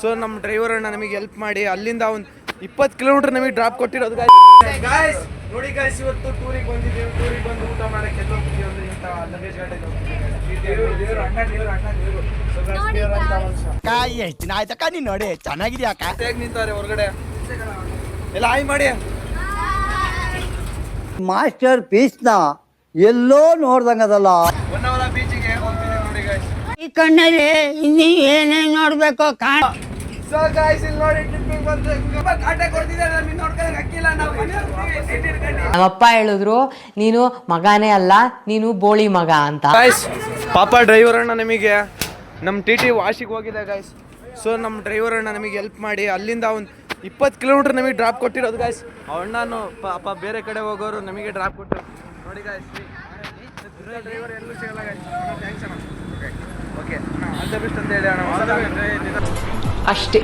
So ನಮ್ಮ driver ಅಣ್ಣ ನಮಗೆ ಹೆಲ್ಪ್ ಮಾಡಿ ಅಲ್ಲಿಂದ ಒಂದು 20 ಕಿಲೋಮೀಟರ್ ನಮಗೆ ಡ್ರಾಪ್ ಕೊಟ್ಟಿರೋದು ಗಾಯ್ಸ್. ನೋಡಿ ಗಾಯ್ಸ್, ಇವತ್ತು ಟೂರಿಗೆ ಬಂದಿದ್ದೀವಿ. ಟೂರಿಗೆ ಬಂದು ಊಟ ಮಾಡಕ್ಕೆ ಎಲ್ಲ ಹೋಗ್ತೀವಿ ಇಂಥ ಲಗೇಜ್ ಗಾಡಿಗೆ ಎಷ್ಟು ದಿನ ಆಯ್ತಕ್ಕ ನೀನ್ ನೋಡಿ ಚೆನ್ನಾಗಿದ್ಯಾ ಅಕ್ಕ. ಹೇಗೆ ನಿಂತಾರೆ ಹೊರಗಡೆ ಎಲ್ಲ ಆಯ್ ಮಾಡಿ. ಮಾಸ್ಟರ್ ಪೀಸ್ನ ಎಲ್ಲೋ ನೋಡ್ದಂಗದಲ್ಲ. ಹೊನ್ನಾವರ ಬೀಚಿಗೆ ಹೋಗ್ತಿದ್ದೀವಿ ನೋಡಿ ಗಾಯ್ಸ್. ಈ ಕಣ್ಣಲ್ಲಿ ಇನ್ನೀ ಏನೇನ್ ನೋಡ್ಬೇಕು ಸೊ ಗಾಯ್ಸ್, ಇಲ್ಲಿ ನೋಡಿ ಟ್ರಿಪ್ಪಿಗೆ ಬಂದು ಕಾಟ ಕೊಡ್ತಿದ್ದಾರೆ. ನಮಗೆ ನೋಡ್ಕೊಳಕ್ ಅಕ್ಕಿಲ್ಲ. ನಾವು ನಮ್ಮಪ್ಪ ಹೇಳಿದ್ರು ನೀನು ಮಗನೇ ಅಲ್ಲ, ನೀನು ಬೋಳಿ ಮಗ ಅಂತ. ಗಾಯ್ಸ್, ಪಾಪ ಡ್ರೈವರ್ ಅಣ್ಣ ನಮಗೆ ನಮ್ಮ ಟಿ ವಾಶಿಗೆ ಹೋಗಿದೆ ಗಾಯ್ಸ್. ಸೊ ನಮ್ಮ ಡ್ರೈವರ್ ಅಣ್ಣ ನಮಗೆ ಹೆಲ್ಪ್ ಮಾಡಿ ಅಲ್ಲಿಂದ ಒಂದು 20 ಕಿಲೋಮೀಟರ್ ನಮಗೆ ಡ್ರಾಪ್ ಕೊಟ್ಟಿರೋದು ಗಾಯ್ಸ್. ಅಣ್ಣನು ಪಾಪ ಬೇರೆ ಕಡೆ ಹೋಗೋರು ನಮಗೆ ಡ್ರಾಪ್ ಕೊಟ್ಟರು ನೋಡಿ ಗಾಯ್ಸ್. ಡ್ರೈವರ್ ಎಲ್ಲೂ ಸಿಗಲ್ಲ ಗಾಯ್ಸ್. ಥ್ಯಾಂಕ್ಸ್ ಅಣ್ಣ. ಓಕೆ ಆಲ್ ದ ಬೆಸ್ಟ್ ಅಂತ ಹೇಳಿ ಅಣ್ಣ. ಅಷ್ಟೇ.